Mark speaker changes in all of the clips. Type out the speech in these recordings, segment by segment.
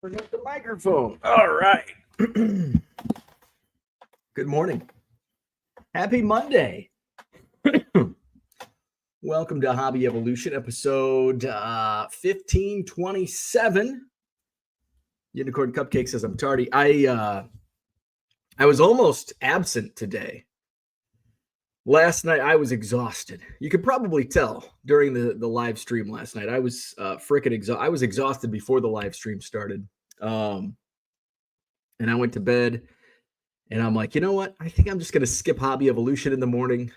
Speaker 1: Bring up the microphone. All right. Good morning. Happy Monday. Welcome to Hobby Evolution, episode 1527. Unicorn Cupcake says I'm tardy. I was almost absent today. Last night, I was exhausted. You could probably tell during the live stream last night. I was freaking exhausted. I was exhausted before the live stream started. And I went to bed, and I'm like, you know what? I think I'm just going to skip Hobby Evolution in the morning.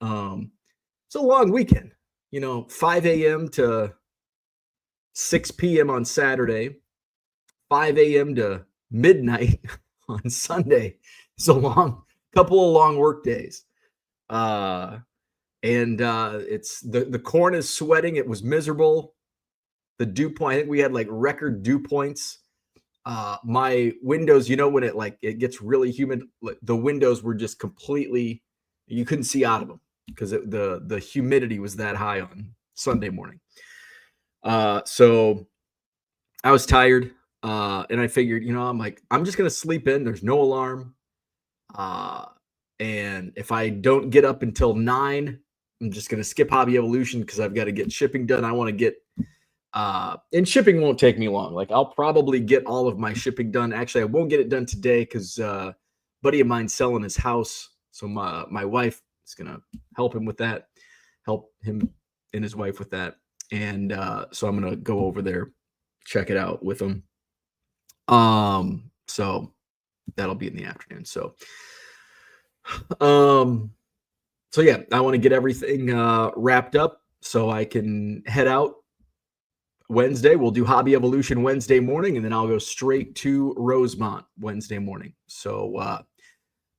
Speaker 1: It's a long weekend. 5 a.m. to 6 p.m. on Saturday, 5 a.m. to midnight on Sunday. It's a couple of long work days. It's the corn is sweating. It was miserable. The dew point, I think we had like record dew points. My windows, when it gets really humid, the windows were just completely, you couldn't see out of them because the humidity was that high on Sunday morning. So I was tired. And I figured, I'm like, I'm just going to sleep in. There's no alarm. And if I don't get up until 9, I'm just going to skip Hobby Evolution because I've got to get shipping done. I want to get, and shipping won't take me long. Like I'll probably get all of my shipping done. Actually, I won't get it done today because a buddy of mine selling his house. So my wife is going to help him and his wife with that. And so I'm going to go over there, check it out with him. So that'll be in the afternoon. So yeah, I want to get everything wrapped up so I can head out Wednesday. We'll do Hobby Evolution Wednesday morning, and then I'll go straight to Rosemont Wednesday morning. So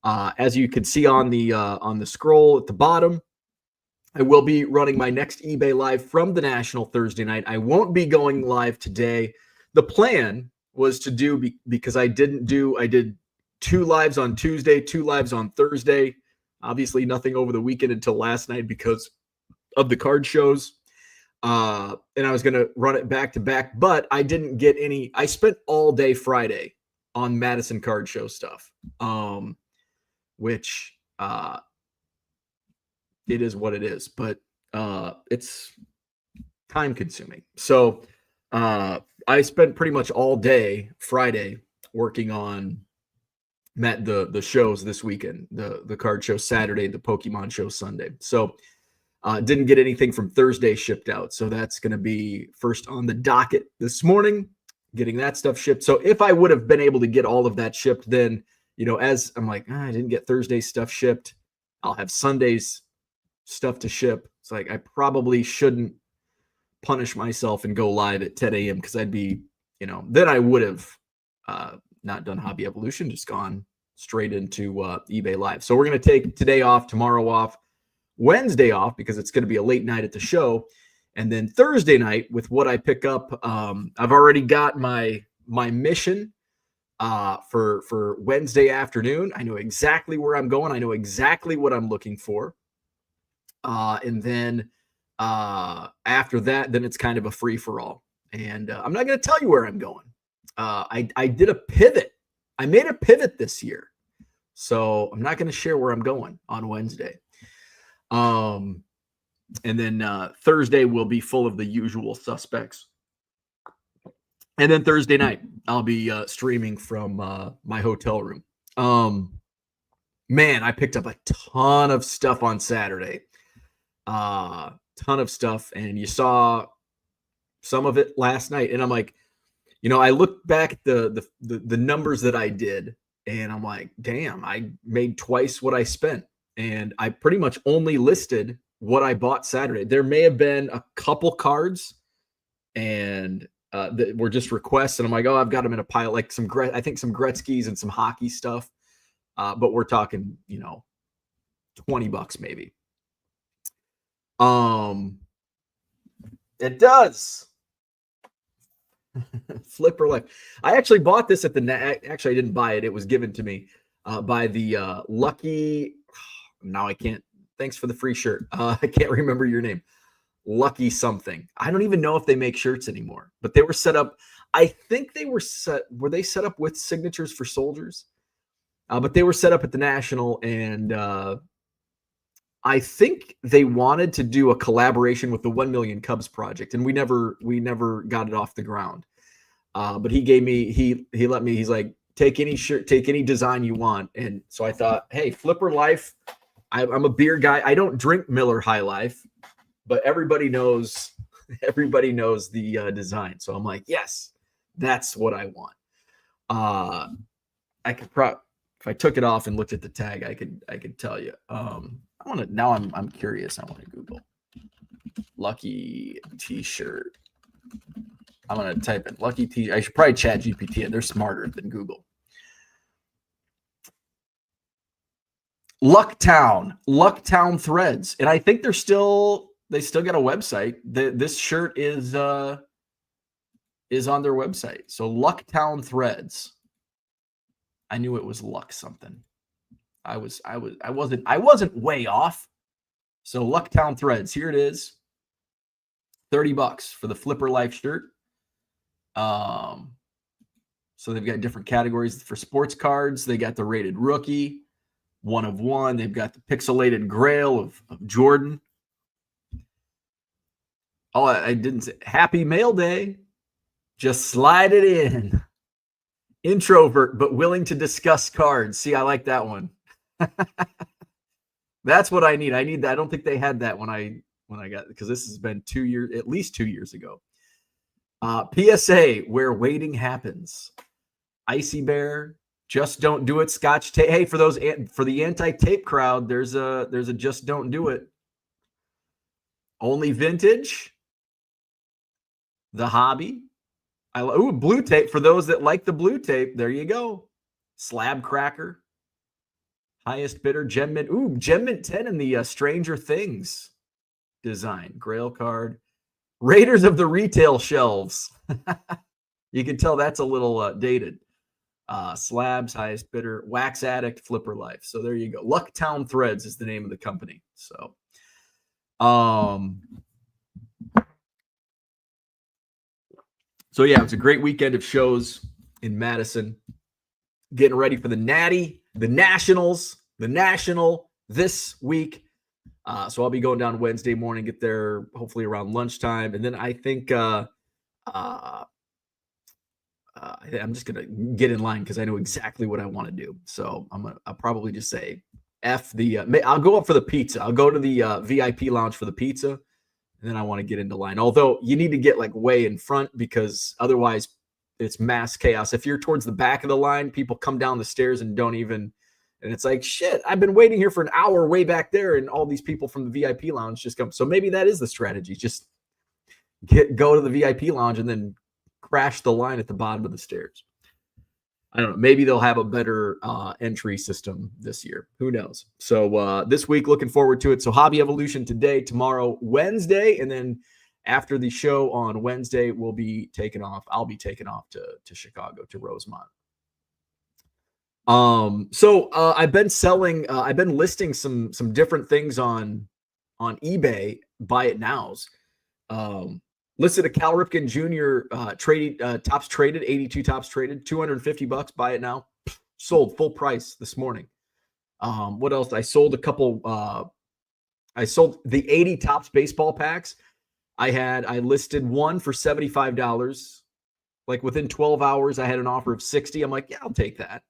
Speaker 1: as you can see on the scroll at the bottom, I will be running my next eBay live from the National Thursday night. I won't be going live today. The plan was to do because I did 2 lives on Tuesday, 2 lives on Thursday. Obviously nothing over the weekend until last night because of the card shows. And I was going to run it back to back, but I didn't get any. I spent all day Friday on Madison card show stuff, which it is what it is, but it's time consuming. So I spent pretty much all day Friday working on the shows this weekend, the card show Saturday, the Pokemon show Sunday. So didn't get anything from Thursday shipped out. So that's going to be first on the docket this morning, getting that stuff shipped. So if I would have been able to get all of that shipped, then, as I'm like, I didn't get Thursday's stuff shipped, I'll have Sunday's stuff to ship. It's like, I probably shouldn't punish myself and go live at 10 a.m. because I'd be, then I would have not done Hobby Evolution, just gone straight into eBay Live. So we're going to take today off, tomorrow off, Wednesday off because it's going to be a late night at the show. And then Thursday night with what I pick up, I've already got my mission for Wednesday afternoon. I know exactly where I'm going. I know exactly what I'm looking for. And then after that, then it's kind of a free for all. And I'm not going to tell you where I'm going. I did a pivot. I made a pivot this year. So I'm not going to share where I'm going on Wednesday. And then Thursday will be full of the usual suspects. And then Thursday night, I'll be streaming from my hotel room. Man, I picked up a ton of stuff on Saturday. Ton of stuff. And you saw some of it last night. And I'm like, I looked back at the numbers that I did, and I'm like, damn, I made twice what I spent. And I pretty much only listed what I bought Saturday. There may have been a couple cards and that were just requests. And I'm like, oh, I've got them in a pile, like I think some Gretzky's and some hockey stuff. But we're talking, $20 maybe. It does. Flipper Life. I actually bought this at actually I didn't buy it. It was given to me by the Lucky. Now I can't. Thanks for the free shirt. I can't remember your name. Lucky something. I don't even know if they make shirts anymore, but they were set up. I think they were set up with signatures for soldiers? But they were set up at the National, and I think they wanted to do a collaboration with the 1 Million Cubs project, and we never got it off the ground. But he let me, he's like, take any shirt, take any design you want. And so I thought, hey, Flipper Life, I'm a beer guy. I don't drink Miller High Life, but everybody knows the design. So I'm like, yes, that's what I want. I could if I took it off and looked at the tag, I could tell you. I'm curious. I want to Google Lucky T-shirt. I'm going to type in Lucky T. I should probably chat GPT it. They're smarter than Google. Lucktown Threads. And I think they still got a website. This shirt is on their website. So Lucktown Threads. I knew it was Luck something. I wasn't way off. So Lucktown Threads, here it is. $30 for the Flipper Life shirt. So they've got different categories for sports cards. They got the rated rookie, 1 of 1. They've got the pixelated grail of Jordan. Oh, I didn't say Happy Mail Day. Just slide it in. Introvert, but willing to discuss cards. See, I like that one. That's what I need. I need that. I don't think they had that when I got, because this has been at least 2 years ago. PSA, where waiting happens. Icy Bear, just don't do it. Scotch tape. Hey, for the anti-tape crowd, there's a just don't do it. Only Vintage. The Hobby. Blue tape for those that like the blue tape. There you go. Slab Cracker. Highest bidder, Gem Mint. Gem Mint 10 in the Stranger Things design. Grail card. Raiders of the Retail Shelves. You can tell that's a little dated. Slabs, highest bidder. Wax Addict, Flipper Life. So there you go. Lucktown Threads is the name of the company. So, yeah, it was a great weekend of shows in Madison. Getting ready for the Natty, the Nationals, the National this week. So I'll be going down Wednesday morning, get there hopefully around lunchtime. And then I think I'm just going to get in line because I know exactly what I want to do. So I'll probably just say I'll go up for the pizza. I'll go to the VIP lounge for the pizza. And then I want to get into line. Although you need to get like way in front because otherwise it's mass chaos. If you're towards the back of the line, people come down the stairs and don't even, and it's like, shit, I've been waiting here for an hour way back there. And all these people from the VIP lounge just come. So maybe that is the strategy. Just go to the VIP lounge and then crash the line at the bottom of the stairs. I don't know. Maybe they'll have a better entry system this year. Who knows? So this week, looking forward to it. So Hobby Evolution today, tomorrow, Wednesday. And then after the show on Wednesday, we'll be taking off. I'll be taking off to Chicago, to Rosemont. So I've been selling, I've been listing some different things on eBay, buy it nows. Listed a Cal Ripken Jr. Tops traded, 82 tops traded, $250, buy it now. Sold full price this morning. What else? I sold a couple, I sold the 80 tops baseball packs. I listed one for $75. Like within 12 hours, I had an offer of 60. I'm like, yeah, I'll take that.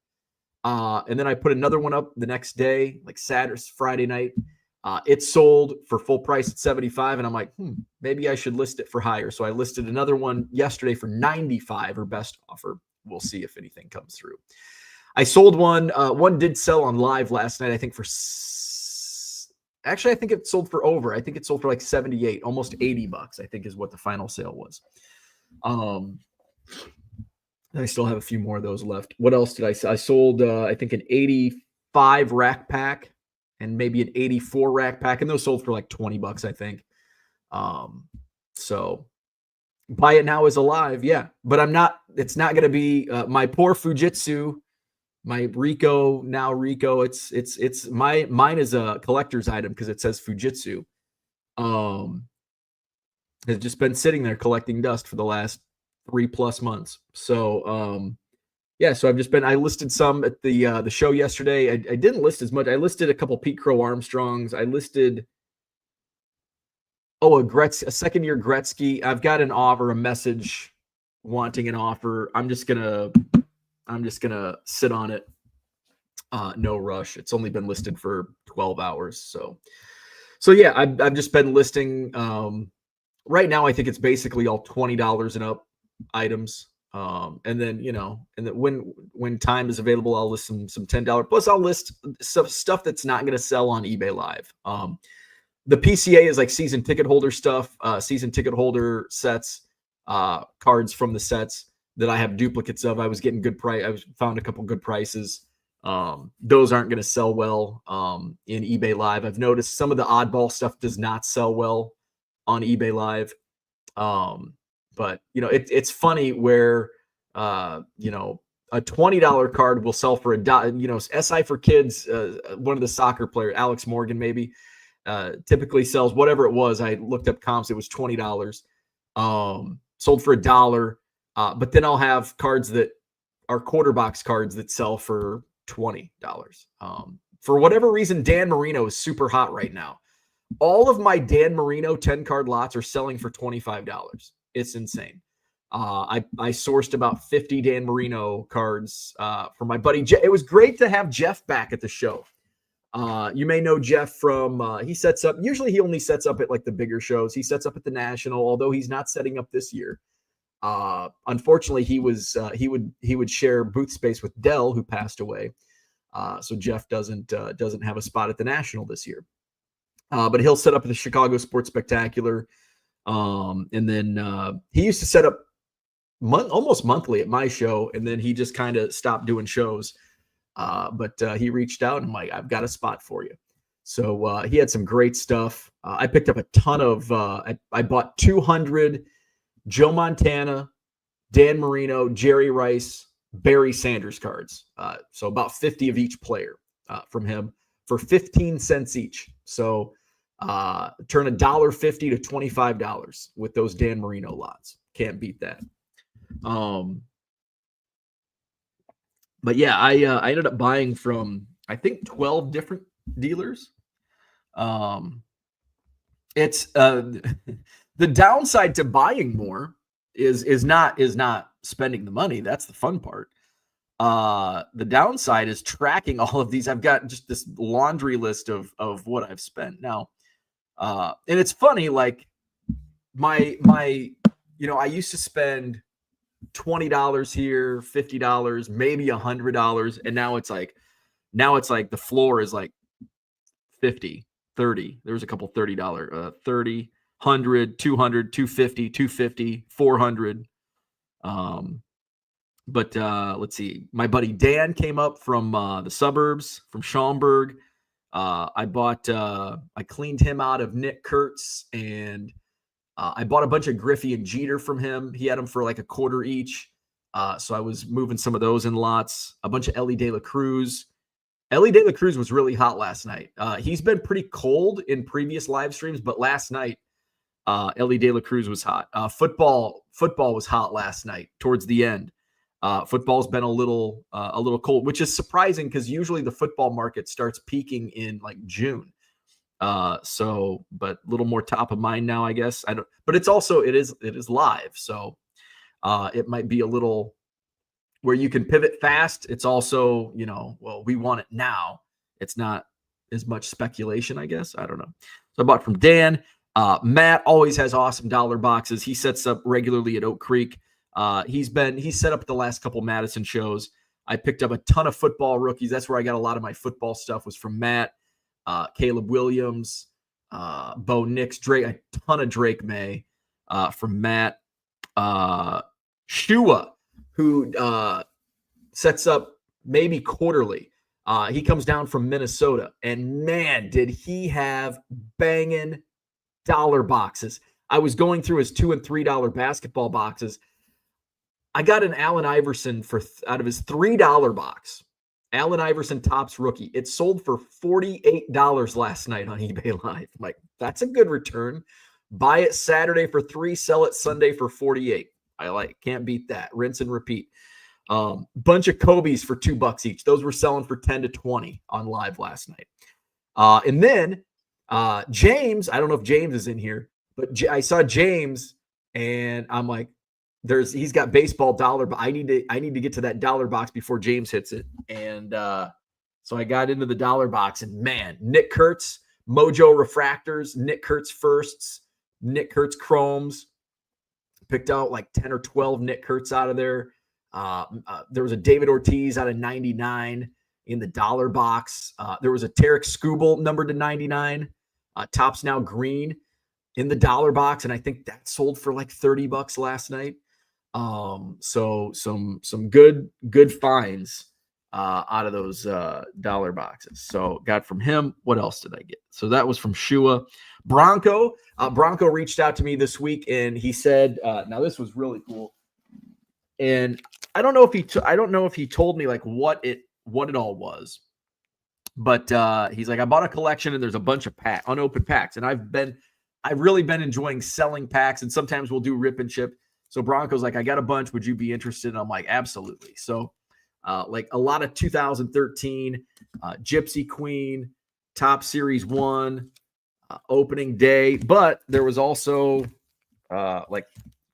Speaker 1: And then I put another one up the next day, like Friday night. It sold for full price at 75. And I'm like, maybe I should list it for higher. So I listed another one yesterday for 95, or best offer. We'll see if anything comes through. I sold one. One did sell on live last night, I think actually, I think it sold for over. I think it sold for like 78, almost $80, I think is what the final sale was. I still have a few more of those left. What else did I sell? I sold, I think, an 85 rack pack and maybe an 84 rack pack. And those sold for like $20, I think. So buy it now is alive. Yeah. But it's not going to be my poor Fujitsu, my Rico, it's mine is a collector's item because it says Fujitsu. It's just been sitting there collecting dust for the last 3+ months. So yeah, so I listed some at the show yesterday. I didn't list as much. I listed a couple Pete Crow Armstrongs. I listed a second-year Gretzky. I've got an offer, a message wanting an offer. I'm just gonna sit on it. No rush. It's only been listed for 12 hours. So yeah, I've just been listing. Right now, I think it's basically all $20 and up items. And then when time is available, I'll list some $10. Plus, I'll list some stuff that's not going to sell on eBay Live. The PCA is like season ticket holder stuff, season ticket holder sets, cards from the sets that I have duplicates of. I was getting good price. I found a couple good prices. Those aren't going to sell well in eBay Live. I've noticed some of the oddball stuff does not sell well on eBay Live. But it's funny where a $20 card will sell for SI for kids. One of the soccer players, Alex Morgan, maybe typically sells whatever it was. I looked up comps; it was $20. Sold for $1. But then I'll have cards that are quarter box cards that sell for $20. For whatever reason, Dan Marino is super hot right now. All of my Dan Marino 10-card lots are selling for $25. It's insane. I sourced about 50 Dan Marino cards for my buddy Jeff. It was great to have Jeff back at the show. You may know Jeff from he sets up. Usually he only sets up at like the bigger shows. He sets up at the National, although he's not setting up this year. Unfortunately, he would share booth space with Dell, who passed away. So Jeff doesn't have a spot at the National this year. But he'll set up at the Chicago Sports Spectacular. And then he used to set up almost monthly at my show, and then he just kind of stopped doing shows. But he reached out and I'm like, I've got a spot for you. So he had some great stuff. I picked up a ton of I bought 200 Joe Montana, Dan Marino, Jerry Rice, Barry Sanders cards. So about 50 of each player from him for 15 cents each. So turn $1.50 to $25 with those Dan Marino lots. Can't beat that. But yeah, I ended up buying from I think 12 different dealers. It's the downside to buying more is not spending the money. That's the fun part. The downside is tracking all of these. I've got just this laundry list of what I've spent now. And it's funny, like my I used to spend $20 here, $50, maybe $100, and now it's like the floor is like 50, 30. There's a couple $30, 30, 100, 200, 250, 250, 400. But let's see. My buddy Dan came up from the suburbs, from Schaumburg. I cleaned him out of Nick Kurtz, and I bought a bunch of Griffey and Jeter from him. He had them for like $0.25 each. So I was moving some of those in lots. A bunch of Ellie De La Cruz. Ellie De La Cruz was really hot last night. He's been pretty cold in previous live streams, but last night, Ellie De La Cruz was hot. Football was hot last night towards the end. Football's been a little cold, which is surprising because usually the football market starts peaking in like June. But a little more top of mind now, I guess. But it's also it is live, so it might be a little where you can pivot fast. It's also we want it now. It's not as much speculation, I guess. I don't know. So I bought from Dan. Matt always has awesome dollar boxes. He sets up regularly at Oak Creek. He's set up at the last couple Madison shows. I picked up a ton of football rookies. That's where I got a lot of my football stuff was from Matt. Caleb Williams, Bo Nix, Drake, a ton of Drake May from Matt. Shua, who sets up maybe quarterly. He comes down from Minnesota, and man, did he have banging dollar boxes. I was going through his $2 and $3 basketball boxes. I got an Allen Iverson out of his $3 box. Allen Iverson Topps rookie. It sold for $48 last night on eBay Live. I'm like, that's a good return. Buy it Saturday for $3, sell it Sunday for $48. can't beat that. Rinse and repeat. Bunch of Kobe's for $2 each. Those were selling for 10 to 20 on live last night. And then James, I don't know if James is in here, but I saw James and I'm like, he's got baseball dollar, but I need to get to that dollar box before James hits it. And so I got into the dollar box, and man, Nick Kurtz, Mojo Refractors, Nick Kurtz firsts, Nick Kurtz chromes, picked out like 10 or 12 Nick Kurtz out of there. There was a David Ortiz out of 99 in the dollar box. There was a Tarek Skubal numbered to 99. Top's now green in the dollar box, and I think that sold for like $30 last night. So some good finds out of those dollar boxes. So got from him. What else did I get? So that was from Shua. Bronco reached out to me this week, and he said, now this was really cool. And I don't know if he told me like what it all was, but he's like, I bought a collection and there's a bunch of unopened packs, and I've really been enjoying selling packs, and sometimes we'll do rip and ship. So Bronco's like, I got a bunch. Would you be interested? And I'm like, absolutely. So like a lot of 2013 Gypsy Queen, Top Series 1, opening day, but there was also like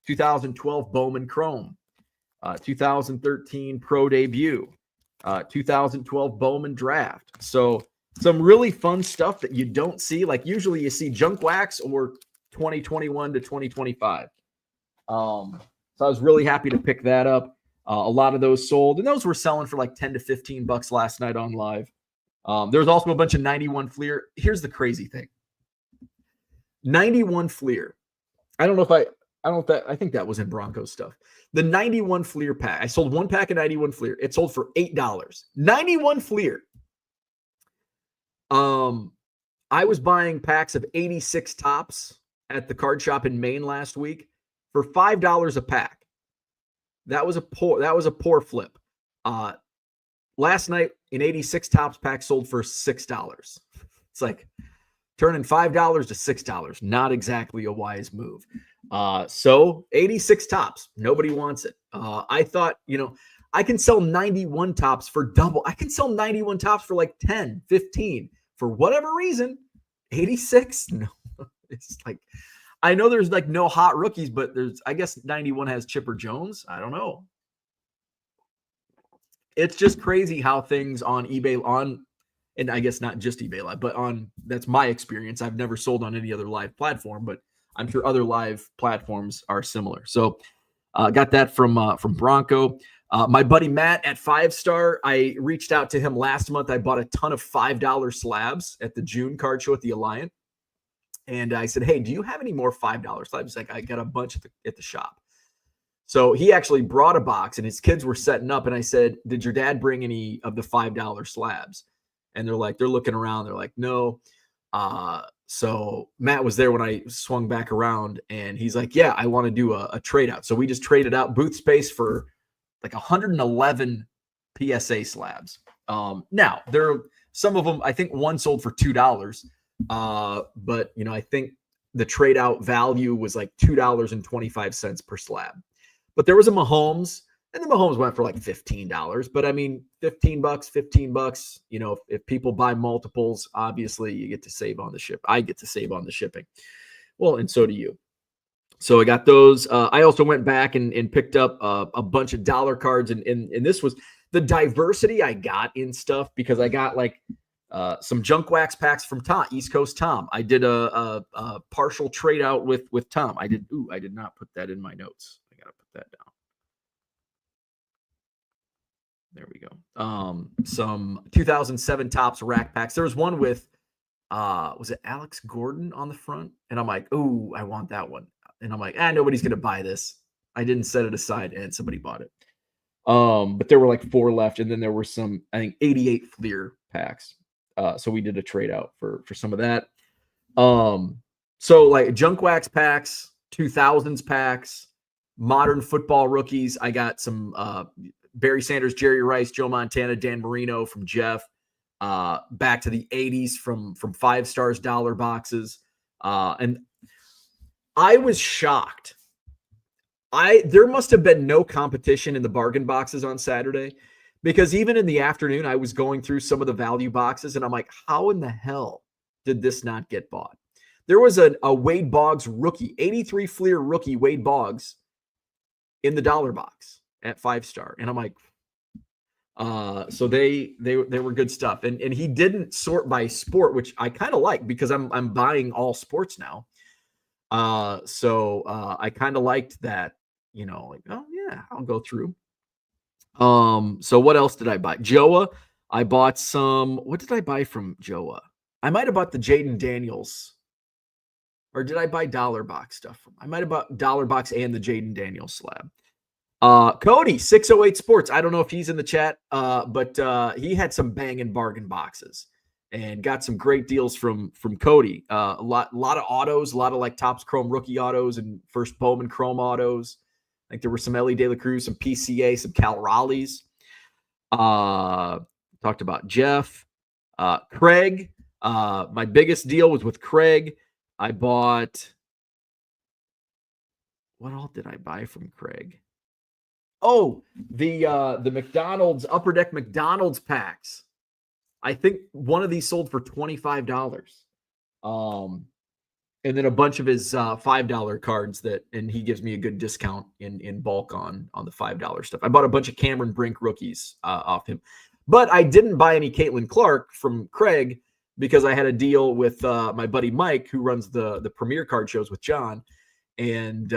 Speaker 1: 2012 Bowman Chrome, 2013 Pro Debut, 2012 Bowman Draft. So some really fun stuff that you don't see. Like usually you see junk wax or 2021 to 2025. So I was really happy to pick that up. A lot of those sold, and those were selling for like 10 to $15 last night on live. There's also a bunch of 91 Fleer. Here's the crazy thing. 91 Fleer. I think that was in Bronco stuff. The 91 Fleer pack. I sold one pack of 91 Fleer. It sold for $8. 91 Fleer. I was buying packs of 86 Tops at the card shop in Maine last week for $5 a pack. That was a poor flip. Last night, an 86 Tops pack sold for $6. It's like turning $5 to $6. Not exactly a wise move. So 86 Tops, nobody wants it. I thought, I can sell 91 Tops for double. I can sell 91 Tops for like 10, 15. For whatever reason, 86, no. It's like, I know there's like no hot rookies, but I guess 91 has Chipper Jones. I don't know. It's just crazy how things on eBay and I guess not just eBay Live, but that's my experience. I've never sold on any other live platform, but I'm sure other live platforms are similar. So got that from Bronco. My buddy Matt at 5 Star, I reached out to him last month. I bought a ton of $5 slabs at the June card show at the Alliant. And I said, hey, do you have any more $5 slabs? He's like, I got a bunch at the shop. So he actually brought a box, and his kids were setting up. And I said, did your dad bring any of the $5 slabs? And they're looking around. They're like, no. So Matt was there when I swung back around, and he's like, yeah, I want to do a trade out. So we just traded out booth space for like 111 PSA slabs. Now some of them, I think one sold for $2. But I think the trade out value was like $2.25 per slab. But there was a Mahomes, and the Mahomes went for like $15. But I mean, $15, if people buy multiples, obviously you get to save on the ship. I get to save on the shipping. Well, and so do you. So I got those. I also went back and picked up a bunch of dollar cards, and this was the diversity I got in stuff, because I got like some junk wax packs from Tom, East Coast Tom. I did a partial trade out with Tom. I did not put that in my notes. I got to put that down. There we go. Some 2007 Tops rack packs. There was one with, was it Alex Gordon on the front? And I'm like, ooh, I want that one. And I'm like, nobody's going to buy this. I didn't set it aside, and somebody bought it. But there were like 4 left. And then there were some, I think 88 Fleer packs. So we did a trade out for some of that. So like junk wax packs, 2000s packs, modern football rookies. I got some Barry Sanders, Jerry Rice, Joe Montana, Dan Marino from Jeff. Back to the 80s from 5 Stars dollar boxes. And I was shocked. There must have been no competition in the bargain boxes on Saturday, because even in the afternoon, I was going through some of the value boxes and I'm like, how in the hell did this not get bought? There was a Wade Boggs rookie, 83 Fleer rookie Wade Boggs in the dollar box at 5-star. And I'm like, so they were good stuff. And he didn't sort by sport, which I kind of like because I'm buying all sports now. So I kind of liked that, like, oh yeah, I'll go through. So what else did I buy? Joa. I bought some. What did I buy from Joa? I might have bought the Jaden Daniels. Or did I buy dollar box stuff from? I might have bought dollar box and the Jaden Daniels slab. Cody 608 Sports. I don't know if he's in the chat, but he had some banging bargain boxes and got some great deals from Cody. A lot of autos, a lot of like Topps Chrome rookie autos and first Bowman Chrome autos. I think there were some Ellie De La Cruz, some PCA, some Cal Raleighs. Talked about Jeff. Craig. My biggest deal was with Craig. I bought. What all did I buy from Craig? Oh, the McDonald's Upper Deck McDonald's packs. I think one of these sold for $25. And then a bunch of his $5 cards and he gives me a good discount in bulk on the $5 stuff. I bought a bunch of Cameron Brink rookies off him, but I didn't buy any Caitlin Clark from Craig because I had a deal with my buddy Mike, who runs the Premier Card shows with John, and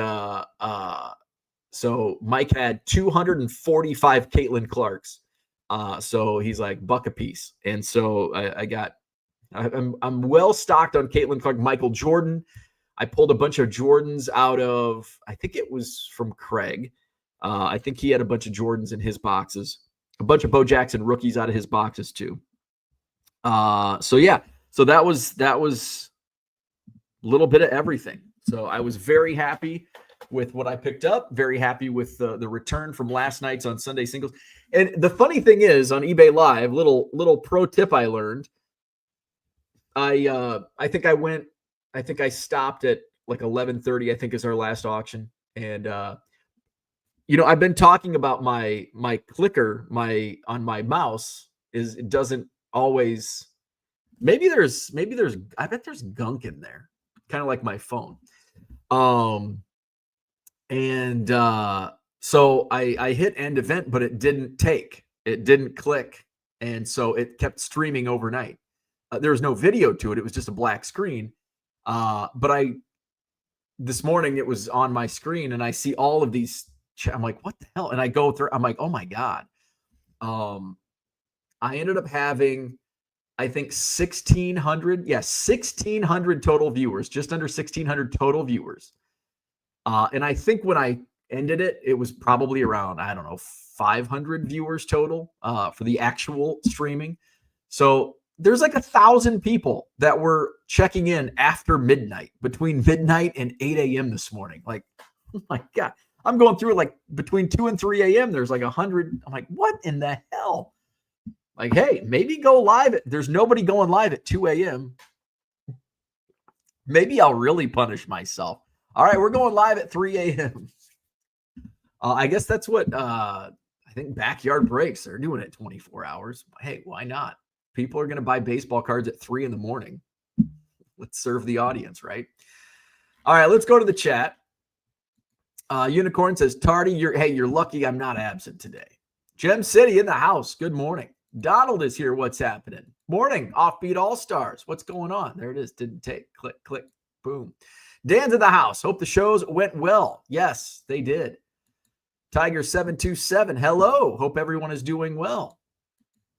Speaker 1: so Mike had 245 Caitlin Clarks. So he's like buck a piece, and so I'm well stocked on Caitlin Clark. Michael Jordan. I pulled a bunch of Jordans out of, I think it was from Craig. I think he had a bunch of Jordans in his boxes, a bunch of Bo Jackson rookies out of his boxes too. So yeah, so that was a little bit of everything. So I was very happy with what I picked up. Very happy with the return from last night's on Sunday singles. And the funny thing is, on eBay Live, little pro tip I learned. I think I stopped at like 11:30, I think is our last auction. And I've been talking about my clicker, on my mouse it doesn't always, maybe there's I bet there's gunk in there, kind of like my phone. So I hit end event, but it didn't click. And so it kept streaming overnight. There was no video to it. It was just a black screen. But this morning it was on my screen and I see all of these. I'm like, what the hell? And I go through, I'm like, oh my God. I ended up having, I think 1,600 total viewers, just under 1,600 total viewers. And I think when I ended it, it was probably around, I don't know, 500 viewers total for the actual streaming. So there's like 1,000 people that were checking in after midnight, between midnight and 8 a.m. this morning. Like, oh my God, I'm going through like between 2 and 3 a.m. There's like 100. I'm like, what in the hell? Like, hey, maybe go live. There's nobody going live at 2 a.m. Maybe I'll really punish myself. All right, we're going live at 3 a.m. I guess that's what I think Backyard Breaks. They're doing it 24 hours. Hey, why not? People are going to buy baseball cards at 3 a.m. Let's serve the audience, right? All right, let's go to the chat. Unicorn says, Tardy, you're lucky I'm not absent today. Gem City in the house. Good morning. Donald is here. What's happening? Morning. Offbeat All-Stars. What's going on? There it is. Didn't take. Click, click, boom. Dan's in the house. Hope the shows went well. Yes, they did. Tiger727. Hello. Hope everyone is doing well.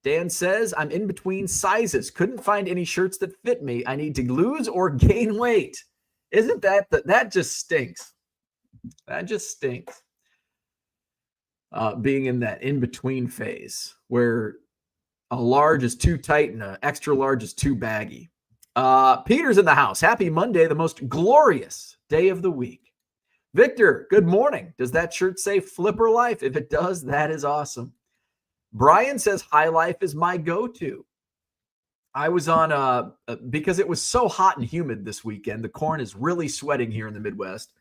Speaker 1: Dan says, I'm in between sizes. Couldn't find any shirts that fit me. I need to lose or gain weight. Isn't that just stinks? That just stinks. Being in that in-between phase where a large is too tight and an extra large is too baggy. Peter's in the house. Happy Monday, the most glorious day of the week. Victor, good morning. Does that shirt say Flipper Life? If it does, that is awesome. Brian says High Life is my go-to. I was on because it was so hot and humid this weekend. The corn is really sweating here in the Midwest.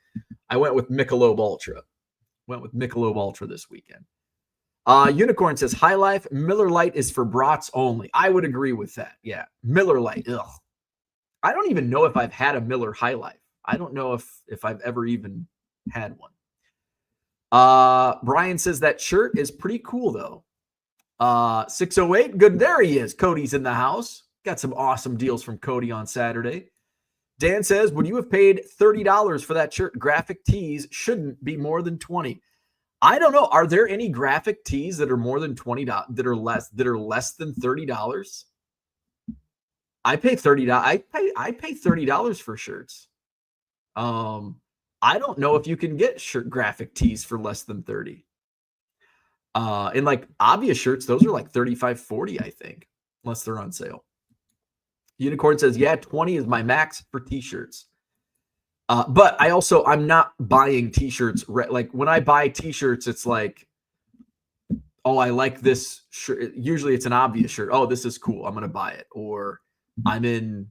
Speaker 1: I went with Michelob Ultra. Went with Michelob Ultra this weekend. Unicorn says, High Life, Miller Lite is for brats only. I would agree with that. Yeah. Miller Lite. Ugh. I don't even know if I've had a Miller High Life. I don't know if I've ever even had one. Brian says that shirt is pretty cool, though. 608, good. There he is. Cody's in the house. Got some awesome deals from Cody on Saturday. Dan says, would you have paid $30 for that shirt? Graphic tees shouldn't be more than $20. I don't know. Are there any graphic tees that are more than $20 that are less than $30? I pay $30. I pay $30 for shirts. I don't know if you can get graphic tees for less than 30. And like obvious shirts, those are like 35, 40, I think, unless they're on sale. Unicorn says, yeah, 20 is my max for t-shirts. But I'm not buying t-shirts. Like when I buy t-shirts, it's like, oh, I like this shirt. Usually it's an obvious shirt. Oh, this is cool. I'm going to buy it. Or I'm in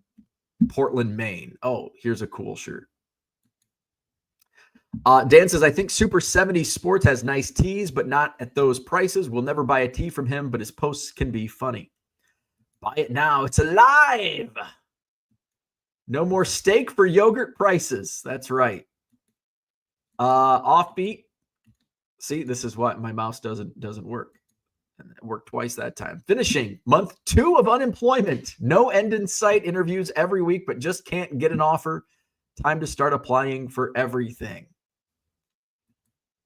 Speaker 1: Portland, Maine. Oh, here's a cool shirt. Dan says, I think Super 70 Sports has nice tees, but not at those prices. We'll never buy a tee from him, but his posts can be funny. Buy it now. It's alive. No more steak for yogurt prices. That's right. Offbeat. See, this is why my mouse doesn't work. And it worked twice that time. Finishing month 2 of unemployment. No end in sight. Interviews every week, but just can't get an offer. Time to start applying for everything.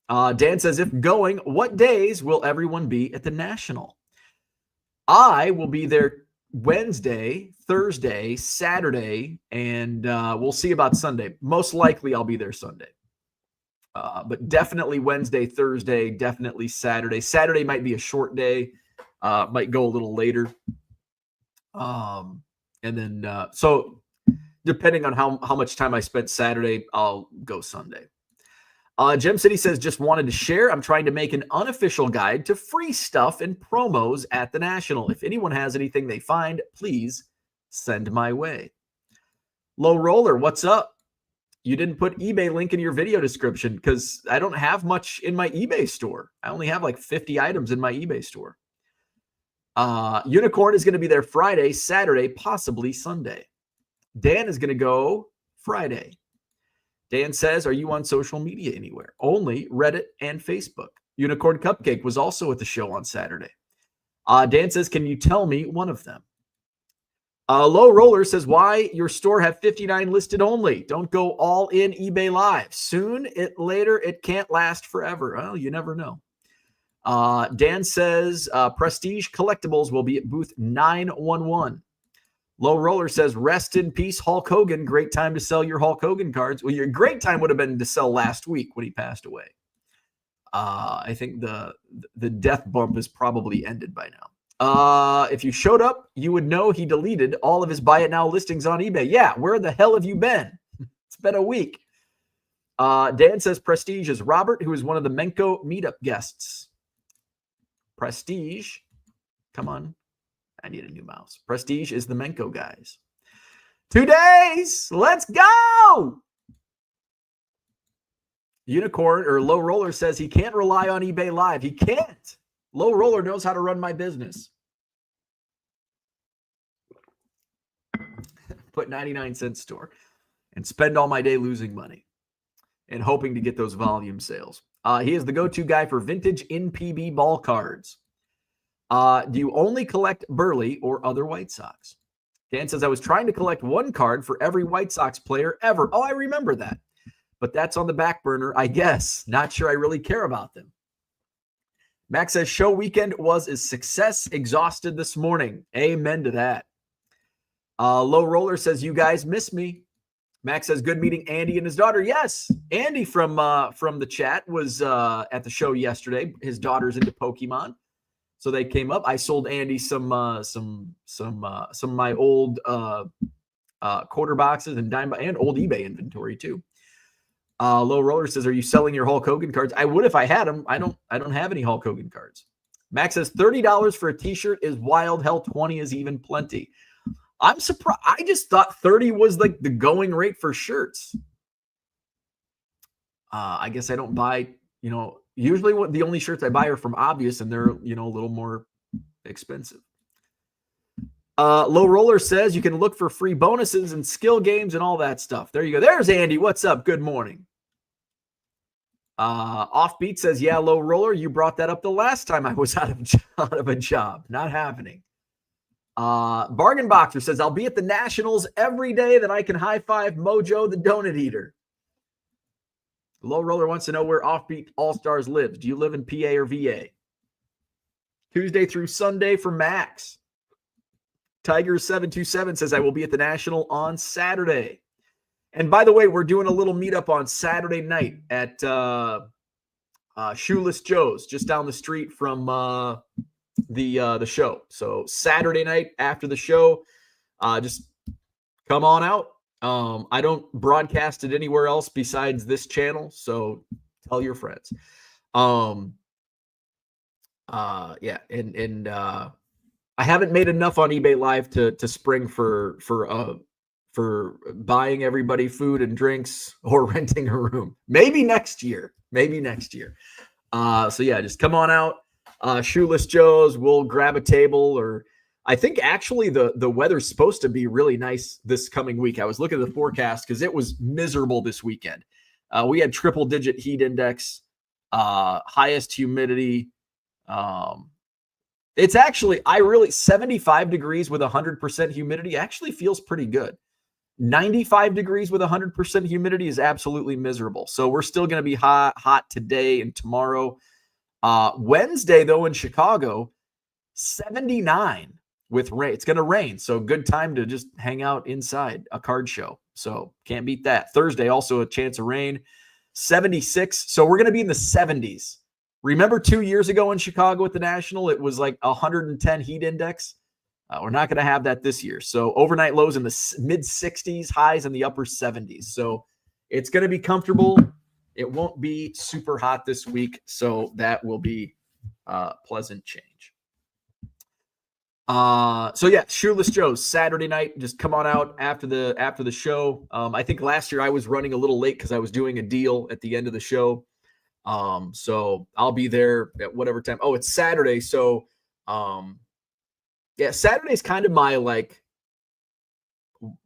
Speaker 1: Dan says, if going, what days will everyone be at the National? I will be there Wednesday, Thursday, Saturday, and we'll see about Sunday. Most likely I'll be there Sunday. But definitely Wednesday, Thursday, definitely Saturday. Saturday might be a short day. Might go a little later. And then, so depending on how much time I spent Saturday, I'll go Sunday. Gem City says, just wanted to share. I'm trying to make an unofficial guide to free stuff and promos at the National. If anyone has anything they find, please send my way. Low Roller, what's up? You didn't put eBay link in your video description because I don't have much in my eBay store. I only have like 50 items in my eBay store. Unicorn is going to be there Friday, Saturday, possibly Sunday. Dan is going to go Friday. Dan says, are you on social media anywhere? Only Reddit and Facebook. Unicorn Cupcake was also at the show on Saturday. Dan says, can you tell me one of them? Low Roller says, why your store have 59 listed only? Don't go all in eBay Live. Later, it can't last forever. Well, you never know. Dan says, Prestige Collectibles will be at booth 911. Low Roller says, rest in peace, Hulk Hogan. Great time to sell your Hulk Hogan cards. Well, your great time would have been to sell last week when he passed away. I think the death bump is probably ended by now. If you showed up, you would know he deleted all of his buy it now listings on eBay. Yeah, where the hell have you been? It's been a week. Dan says Prestige is Robert, who is one of the Menko meetup guests. Prestige, come on. I need a new mouse. Prestige is the Menko guys. 2 days. Let's go. Unicorn or Low Roller says he can't rely on eBay Live. He can't. Low Roller knows how to run my business. Put 99-cent store and spend all my day losing money and hoping to get those volume sales. He is the go-to guy for vintage NPB ball cards. Do you only collect Burley or other White Sox? Dan says, I was trying to collect one card for every White Sox player ever. Oh, I remember that. But that's on the back burner, I guess. Not sure I really care about them. Max says, show weekend was a success. Exhausted this morning. Amen to that. Low Roller says, you guys miss me. Max says, good meeting Andy and his daughter. Yes, Andy from the chat was at the show yesterday. His daughter's into Pokemon. So they came up. I sold Andy some of my old quarter boxes and old eBay inventory too. Low Roller says, "Are you selling your Hulk Hogan cards?" I would if I had them. I don't have any Hulk Hogan cards. Max says $30 for a T-shirt is wild. Hell, 20 is even plenty. I'm surprised. I just thought 30 was like the going rate for shirts. I guess I don't buy usually the only shirts I buy are from Obvious, and they're, a little more expensive. Low Roller says you can look for free bonuses and skill games and all that stuff. There you go. There's Andy. What's up? Good morning. Offbeat says, yeah, Low Roller, you brought that up the last time I was out of a job. Not happening. Bargain Boxer says, I'll be at the Nationals every day that I can high five Mojo the Donut Eater. Low Roller wants to know where Offbeat All-Stars lives. Do you live in PA or VA? Tuesday through Sunday for Max. Tiger727 says, I will be at the National on Saturday. And by the way, we're doing a little meetup on Saturday night at Shoeless Joe's, just down the street from the show. So Saturday night after the show, just come on out. I don't broadcast it anywhere else besides this channel, so tell your friends. Yeah, and I haven't made enough on eBay Live to spring for buying everybody food and drinks or renting a room. Maybe next year. So yeah, just come on out. Shoeless Joe's, we'll grab a table, or I think actually the weather's supposed to be really nice this coming week. I was looking at the forecast because it was miserable this weekend. We had triple digit heat index, highest humidity. It's actually, 75 degrees with 100% humidity actually feels pretty good. 95 degrees with 100% humidity is absolutely miserable. So we're still going to be hot today and tomorrow. Wednesday, though, in Chicago, 79 with rain. It's going to rain, so good time to just hang out inside a card show. So can't beat that. Thursday, also a chance of rain, 76. So we're going to be in the 70s. Remember 2 years ago in Chicago at the National, it was like 110 heat index. We're not going to have that this year. So overnight lows in the mid 60s, highs in the upper 70s. So it's going to be comfortable. It won't be super hot this week, so that will be a pleasant change. So yeah, Shoeless Joe's Saturday night. Just come on out after the show. I think last year I was running a little late because I was doing a deal at the end of the show. So I'll be there at whatever time. Oh, it's Saturday, so yeah, Saturday's kind of my like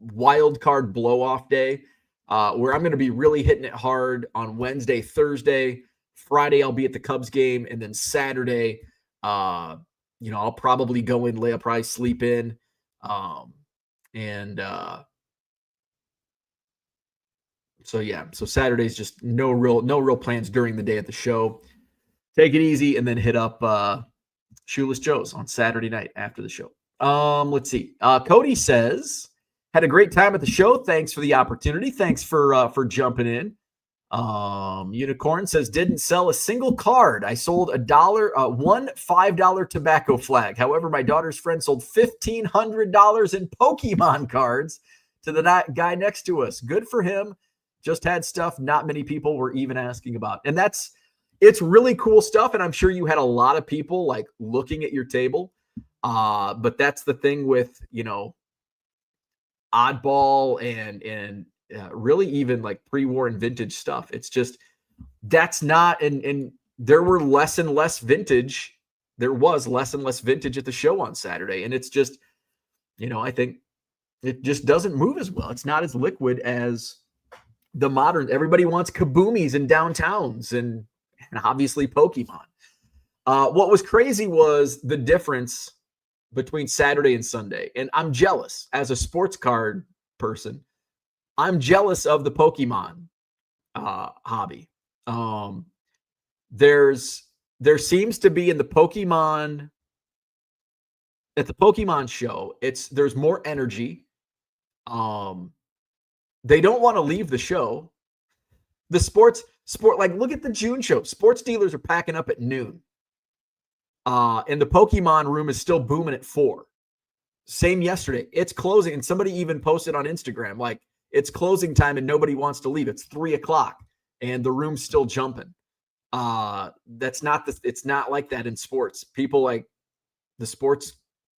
Speaker 1: wild card blow off day. Where I'm going to be really hitting it hard on Wednesday, Thursday. Friday, I'll be at the Cubs game. And then Saturday, I'll probably go in late. I'll probably sleep in. So yeah, so Saturday's just no real plans during the day at the show. Take it easy and then hit up Shoeless Joe's on Saturday night after the show. Let's see. Cody says, had a great time at the show. Thanks for the opportunity. Thanks for jumping in. Unicorn says, didn't sell a single card. I sold one $5 tobacco flag. However, my daughter's friend sold $1,500 in Pokemon cards to the guy next to us. Good for him. Just had stuff not many people were even asking about. And it's really cool stuff. And I'm sure you had a lot of people like looking at your table. But that's the thing with, oddball and really even like pre-war and vintage stuff. It's just, that's not, and there were less and less vintage. There was less and less vintage at the show on Saturday. And it's just, I think it just doesn't move as well. It's not as liquid as the modern. Everybody wants kaboomies and downtowns and obviously Pokemon. What was crazy was the difference between Saturday and Sunday. And I'm jealous as a sports card person. I'm jealous of the Pokemon hobby. There seems to be at the Pokemon show, there's more energy. They don't want to leave the show. The sport, like look at the June show. Sports dealers are packing up at noon. And the Pokemon room is still booming at 4. Same yesterday. It's closing. And somebody even posted on Instagram, like, it's closing time and nobody wants to leave. It's 3:00 and the room's still jumping. It's not like that in sports. People like the sports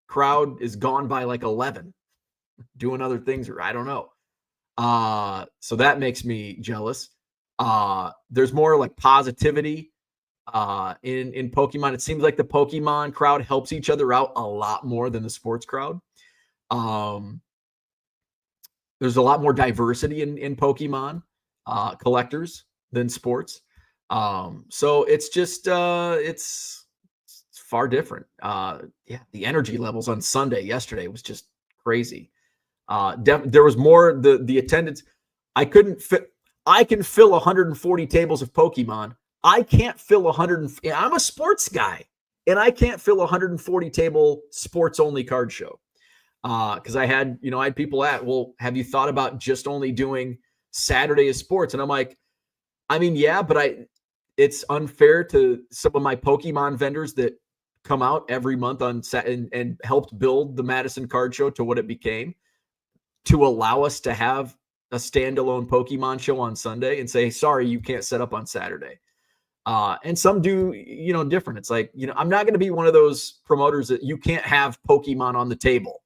Speaker 1: crowd is gone by like 11 doing other things, or I don't know. So that makes me jealous. There's more like positivity. in Pokemon. It seems like the Pokemon crowd helps each other out a lot more than the sports crowd. There's a lot more diversity in Pokemon collectors than sports. So it's just it's far different. Yeah, the energy levels on Sunday yesterday was just crazy. There was more the attendance. I couldn't fit. I can fill 140 tables of Pokemon. I can't fill 100. I'm a sports guy, and I can't fill 140 table sports only card show. Because I had people at, well, have you thought about just only doing Saturday as sports? And I'm like, I mean, yeah, but it's unfair to some of my Pokemon vendors that come out every month on and helped build the Madison card show to what it became, to allow us to have a standalone Pokemon show on Sunday and say, sorry, you can't set up on Saturday. And some do, different. It's like, I'm not going to be one of those promoters that you can't have Pokemon on the table.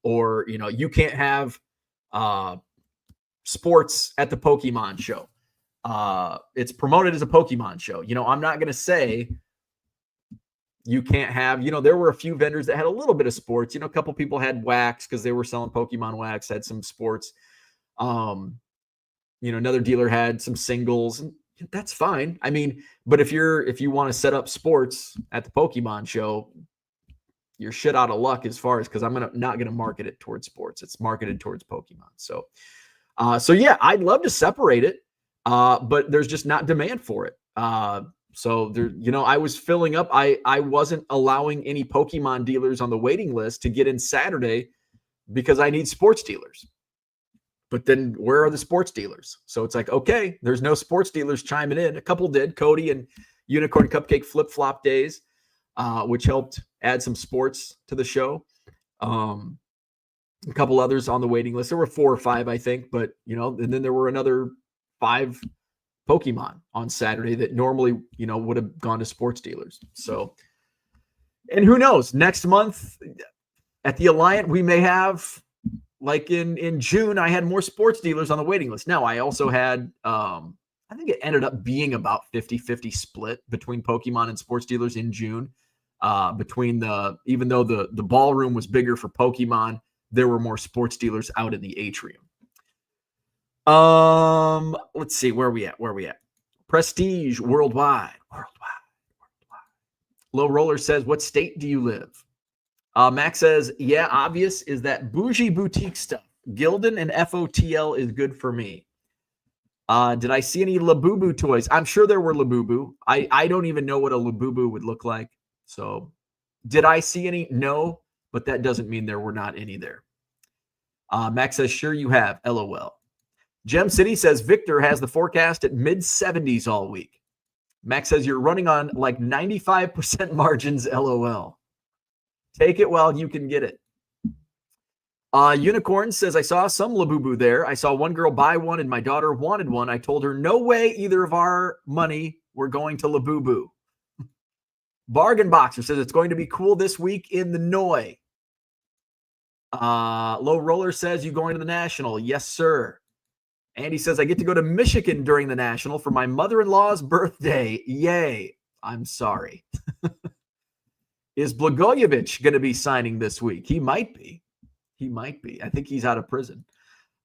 Speaker 1: Or, you can't have sports at the Pokemon show. It's promoted as a Pokemon show. I'm not going to say you can't have, there were a few vendors that had a little bit of sports. A couple people had wax because they were selling Pokemon wax, had some sports. Another dealer had some singles, and that's fine. I mean, but if you want to set up sports at the Pokemon show, you're shit out of luck as far as, because I'm not gonna market it towards sports. It's marketed towards Pokemon. So yeah, I'd love to separate it, but there's just not demand for it. So there, I was filling up. I wasn't allowing any Pokemon dealers on the waiting list to get in Saturday because I need sports dealers. But then where are the sports dealers? So it's like, okay, there's no sports dealers chiming in. A couple did, Cody and Unicorn Cupcake Flip Flop Days, which helped add some sports to the show. A couple others on the waiting list. There were 4 or 5, I think, but and then there were another 5 Pokemon on Saturday that normally, would have gone to sports dealers. So, and who knows, next month at the Alliant, we may have, like in June, I had more sports dealers on the waiting list. Now I also had, I think it ended up being about 50-50 split between Pokemon and sports dealers in June. Even though the ballroom was bigger for Pokemon, there were more sports dealers out in the atrium. Let's see, where are we at? Prestige worldwide. Low Roller says, what state do you live? Max says, yeah, obvious is that bougie boutique stuff. Gildan and FOTL is good for me. Did I see any Labubu toys? I'm sure there were Labubu. I don't even know what a Labubu would look like. So did I see any? No, but that doesn't mean there were not any there. Max says, sure you have. LOL. Gem City says, Victor has the forecast at mid-70s all week. Max says, you're running on like 95% margins. LOL. Take it while you can get it. Unicorn says, I saw some Labubu there. I saw one girl buy one and my daughter wanted one. I told her, no way either of our money we're going to Labubu. Bargain Boxer says, it's going to be cool this week in the Noi. Low Roller says, you going to the National? Yes, sir. Andy says, I get to go to Michigan during the National for my mother-in-law's birthday. Yay. I'm sorry. Is Blagojevich going to be signing this week? He might be. I think he's out of prison.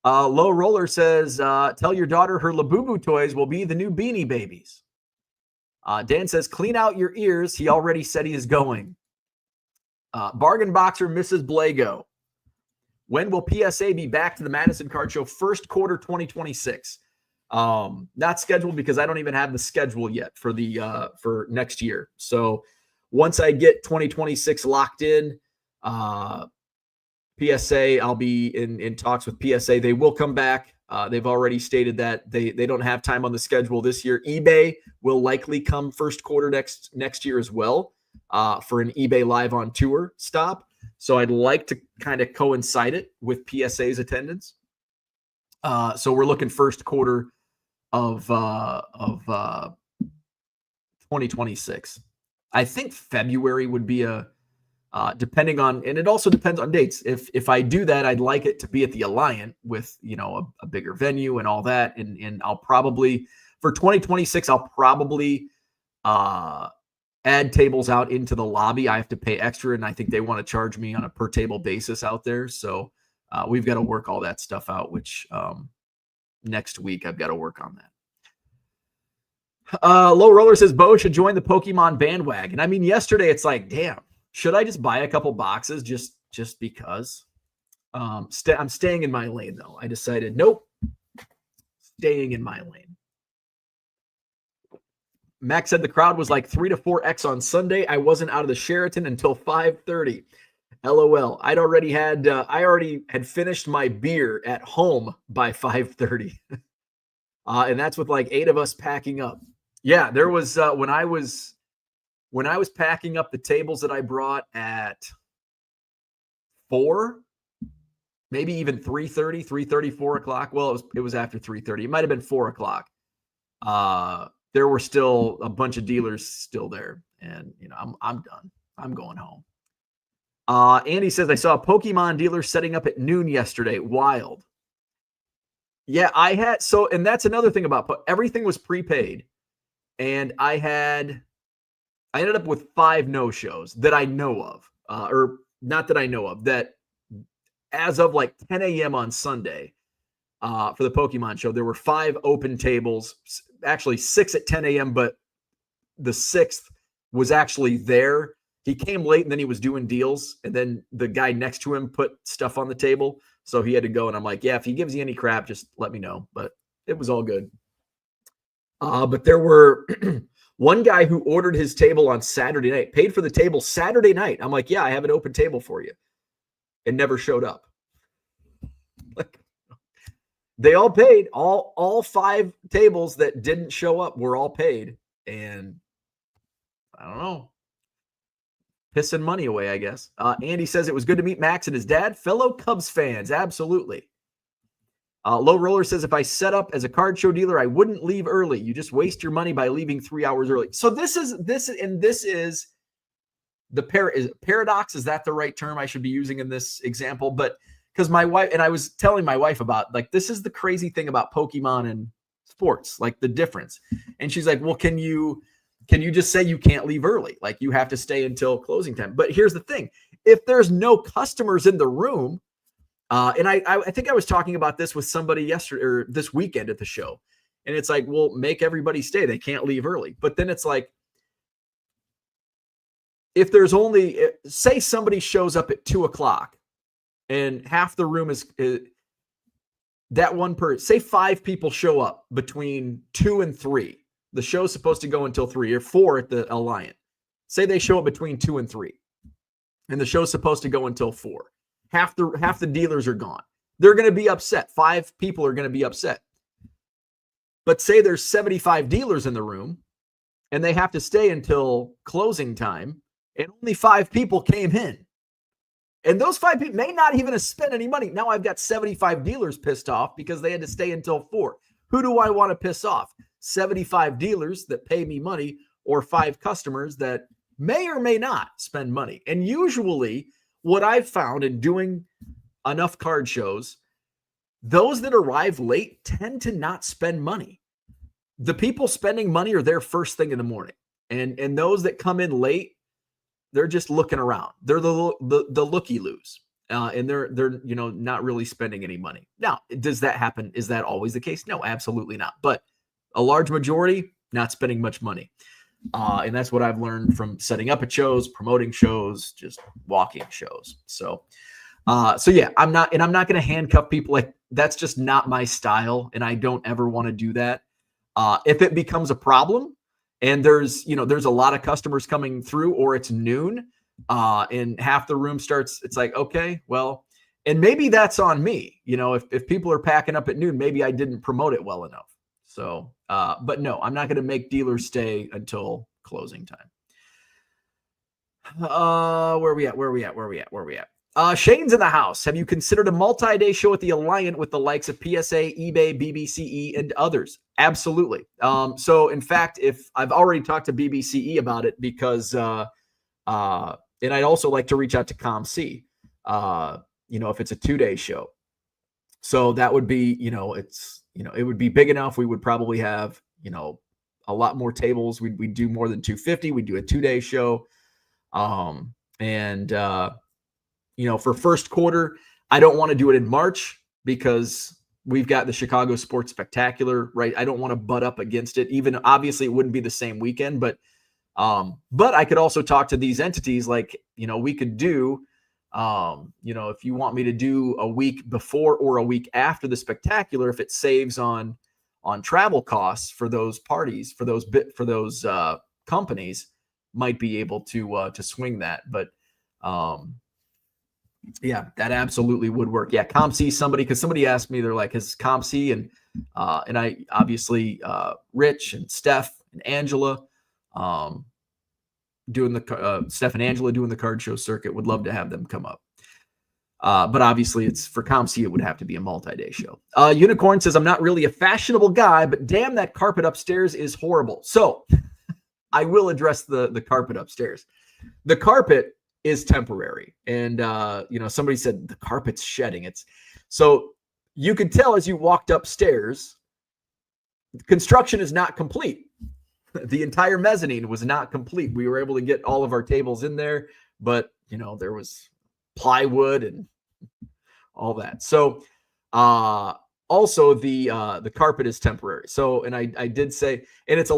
Speaker 1: Low Roller says, tell your daughter her Labubu toys will be the new Beanie Babies. Dan says, clean out your ears. He already said he is going. Bargain Boxer Mrs. Blago. When will PSA be back to the Madison Card Show? First quarter 2026. Not scheduled because I don't even have the schedule yet for next year. So once I get 2026 locked in, PSA, I'll be in talks with PSA. They will come back. They've already stated that they don't have time on the schedule this year. eBay will likely come first quarter next year as well for an eBay Live on Tour stop. So I'd like to kind of coincide it with PSA's attendance. So we're looking first quarter of 2026. I think February would be depending on, and it also depends on dates. If I do that, I'd like it to be at the Alliant with, a bigger venue and all that. And I'll probably, for 2026, I'll probably add tables out into the lobby, I have to pay extra, and I think they want to charge me on a per table basis out there. So we've got to work all that stuff out, which next week I've got to work on that. Low Roller says Bo should join the Pokemon bandwagon. I mean, yesterday it's like, damn, should I just buy a couple boxes just because? I'm staying in my lane though. I decided, nope, staying in my lane. Max said the crowd was like 3 to 4x on Sunday. I wasn't out of the Sheraton until 5:30. LOL. I already had finished my beer at home by 5:30. And that's with like 8 of us packing up. Yeah, there was when I was packing up the tables that I brought at 4, maybe even 3:30, 4 o'clock. Well, it was after 3:30. It might have been 4 o'clock. There were still a bunch of dealers still there, and I'm done. I'm going home. Andy says I saw a Pokemon dealer setting up at noon yesterday. Wild. Yeah, and that's another thing about everything was prepaid, and I ended up with 5 no-shows that I know of, or not that I know of, that as of like 10 a.m. on Sunday for the Pokemon show, there were 5 open tables, actually 6 at 10 a.m., but the 6th was actually there. He came late and then he was doing deals, and then the guy next to him put stuff on the table. So he had to go, and I'm like, yeah, if he gives you any crap, just let me know. But it was all good. But there were one guy who ordered his table on Saturday night, paid for the table Saturday night. I'm like, yeah, I have an open table for you. And never showed up. Like, they all paid. All 5 tables that didn't show up were all paid. And I don't know. Pissing money away, I guess. Andy says it was good to meet Max and his dad. Fellow Cubs fans, absolutely. Low Roller says if I set up as a card show dealer, I wouldn't leave early. You just waste your money by leaving 3 hours early. So this is the paradox. Is that the right term I should be using in this example? But because my wife, and I was telling my wife about, like, this is the crazy thing about Pokemon and sports, like the difference. And she's like, well, can you just say you can't leave early? Like, you have to stay until closing time. But here's the thing. If there's no customers in the room, and I think I was talking about this with somebody yesterday or this weekend at the show, and it's like, well, make everybody stay. They can't leave early. But then it's like, if there's only, say somebody shows up at 2 o'clock and half the room is that one person, say 5 people show up between 2 and 3. The show's supposed to go until 3 or 4 at the Alliant. Say they show up between 2 and 3, and the show's supposed to go until 4. Half the dealers are gone. They're going to be upset. 5 people are going to be upset. But say there's 75 dealers in the room, and they have to stay until closing time, and only 5 people came in. And those 5 people may not even have spent any money. Now I've got 75 dealers pissed off because they had to stay until 4. Who do I want to piss off? 75 dealers that pay me money, or 5 customers that may or may not spend money. And usually what I've found in doing enough card shows, those that arrive late tend to not spend money. The people spending money are there first thing in the morning. And those that come in late, they're just looking around. They're the looky-loos. And they're not really spending any money. Now, does that happen? Is that always the case? No, absolutely not. But a large majority, not spending much money. And that's what I've learned from setting up at shows, promoting shows, just walking shows. So yeah, I'm not going to handcuff people. Like, that's just not my style. And I don't ever want to do that. If it becomes a problem and there's a lot of customers coming through, or it's noon, and half the room starts, it's like, okay, well, and maybe that's on me. If people are packing up at noon, maybe I didn't promote it well enough. So, but no, I'm not going to make dealers stay until closing time. Where are we at? Shane's in the house. Have you considered a multi-day show at the Alliant with the likes of PSA, eBay, BBCE, and others? Absolutely. So in fact, if I've already talked to BBCE about it, because, and I'd also like to reach out to ComC, if it's a 2-day show. So that would be, it would be big enough. We would probably have, a lot more tables. We do more than 250. We do a 2-day show. For first quarter, I don't want to do it in March because we've got the Chicago Sports Spectacular, right? I don't want to butt up against it. Even obviously it wouldn't be the same weekend, but I could also talk to these entities like, we could do, if you want me to do a week before or a week after the Spectacular, if it saves on travel costs for those parties, for those companies, might be able to swing that. But yeah, that absolutely would work. Yeah, ComC, because somebody asked me, they're like, is ComC and I obviously Rich and Steph and Angela doing the Steph and Angela doing the card show circuit. Would love to have them come up. But obviously it's for ComC, it would have to be a multi-day show. Unicorn says, I'm not really a fashionable guy, but damn, that carpet upstairs is horrible. So I will address the carpet upstairs. The carpet is temporary. And, somebody said the carpet's shedding. So you could tell as you walked upstairs, construction is not complete. The entire mezzanine was not complete. We were able to get all of our tables in there, but there was plywood and all that. So, also the carpet is temporary. So, and I did say, and it's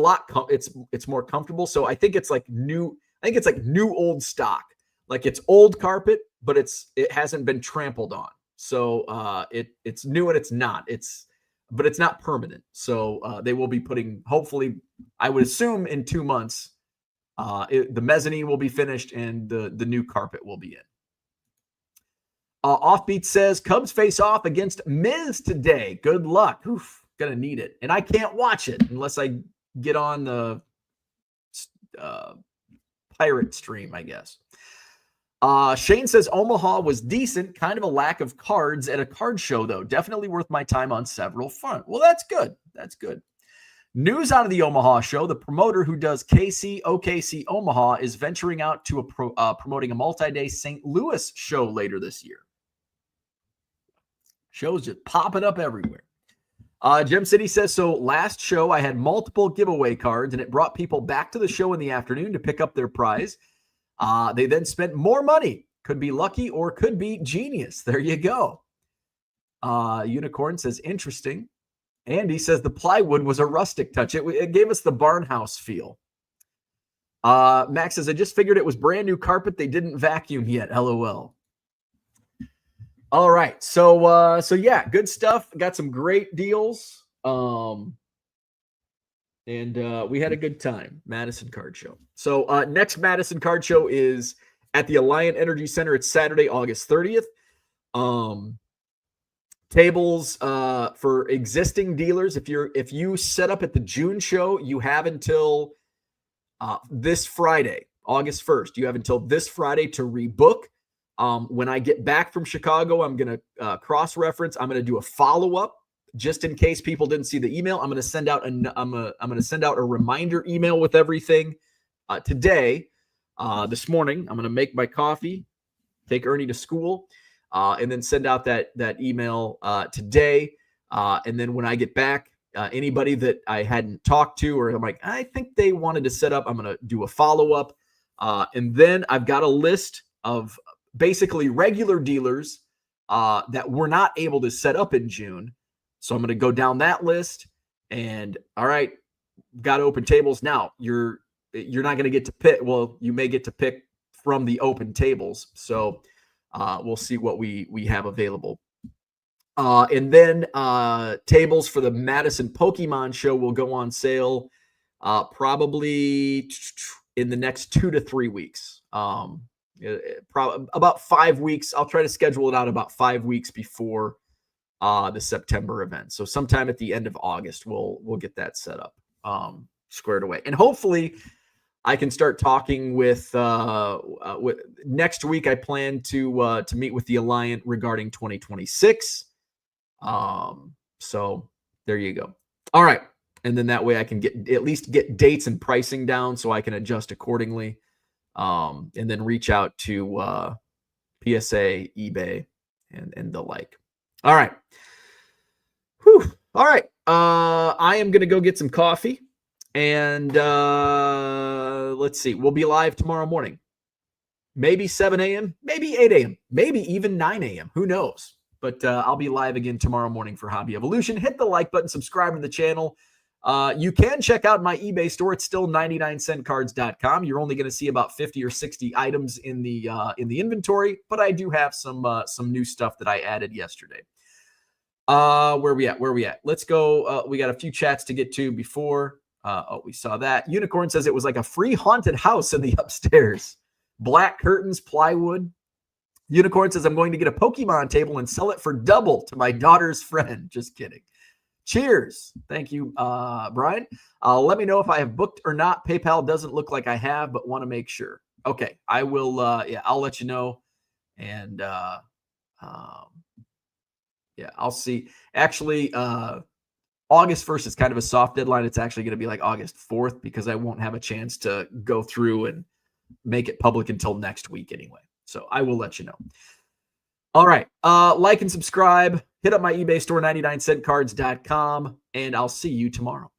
Speaker 1: it's more comfortable. So I think it's like new old stock. Like it's old carpet, but it hasn't been trampled on. So it's new and it's not. But it's not permanent. So they will be putting, hopefully, I would assume in 2 months, the mezzanine will be finished and the new carpet will be in. Offbeat says Cubs face off against Miz today. Good luck. Oof, gonna need it, and I can't watch it unless I get on the pirate stream, I guess. Shane says Omaha was decent, kind of a lack of cards at a card show, though. Definitely worth my time on several front. Well, that's good. That's good. News out of the Omaha show. The promoter who does OKC Omaha is venturing out to promoting a multi-day St. Louis show later this year. Shows just popping up everywhere. Gem City says, so last show I had multiple giveaway cards and it brought people back to the show in the afternoon to pick up their prize. They then spent more money. Could be lucky or could be genius. There you go. Unicorn says, interesting. Andy says the plywood was a rustic touch. It gave us the barnhouse feel. Max says, I just figured it was brand new carpet. They didn't vacuum yet. LOL. All right. So yeah, good stuff. Got some great deals. And we had a good time. Madison Card Show. So next Madison Card Show is at the Alliant Energy Center. It's Saturday, August 30th. Tables for existing dealers. If you set up at the June show, you have until this Friday, August 1st. You have until this Friday to rebook. When I get back from Chicago, I'm going to cross-reference. I'm going to do a follow-up just in case people didn't see the email. I'm going to send out a reminder email with everything today. This morning, I'm going to make my coffee, take Ernie to school, and then send out that email today. And then when I get back, anybody that I hadn't talked to, or I'm like, I think they wanted to set up, I'm going to do a follow-up. And then I've got a list of basically regular dealers that were not able to set up in June. So I'm going to go down that list and all right, got open tables. Now you're not going to get to pick. Well, you may get to pick from the open tables. So we'll see what we have available. And then tables for the Madison Pokemon show will go on sale probably in the next 2 to 3 weeks. Probably about 5 weeks. I'll try to schedule it out about 5 weeks before the September event. So sometime at the end of August, we'll get that set up, squared away. And hopefully I can start talking with next week. I plan to meet with the Alliant regarding 2026. So there you go. All right. And then that way I can at least get dates and pricing down so I can adjust accordingly. And then reach out to PSA, eBay, and the like. All right. Whew. All right. I am going to go get some coffee, And let's see. We'll be live tomorrow morning. Maybe 7 a.m., maybe 8 a.m., maybe even 9 a.m. Who knows? But I'll be live again tomorrow morning for Hobby Evolution. Hit the like button, subscribe to the channel. You can check out my eBay store. It's still 99centcards.com. You're only going to see about 50 or 60 items in the inventory, but I do have some new stuff that I added yesterday. Where we at? Let's go. We got a few chats to get to before. We saw that. Unicorn says it was like a free haunted house in the upstairs. Black curtains, plywood. Unicorn says I'm going to get a Pokemon table and sell it for double to my daughter's friend. Just kidding. Cheers. Thank you, Brian. Let me know if I have booked or not. PayPal doesn't look like I have, but want to make sure. Okay, I will. I'll let you know. And I'll see. Actually, August 1st is kind of a soft deadline. It's actually going to be like August 4th because I won't have a chance to go through and make it public until next week anyway. So I will let you know. All right. Like and subscribe. Hit up my eBay store, 99centcards.com, and I'll see you tomorrow.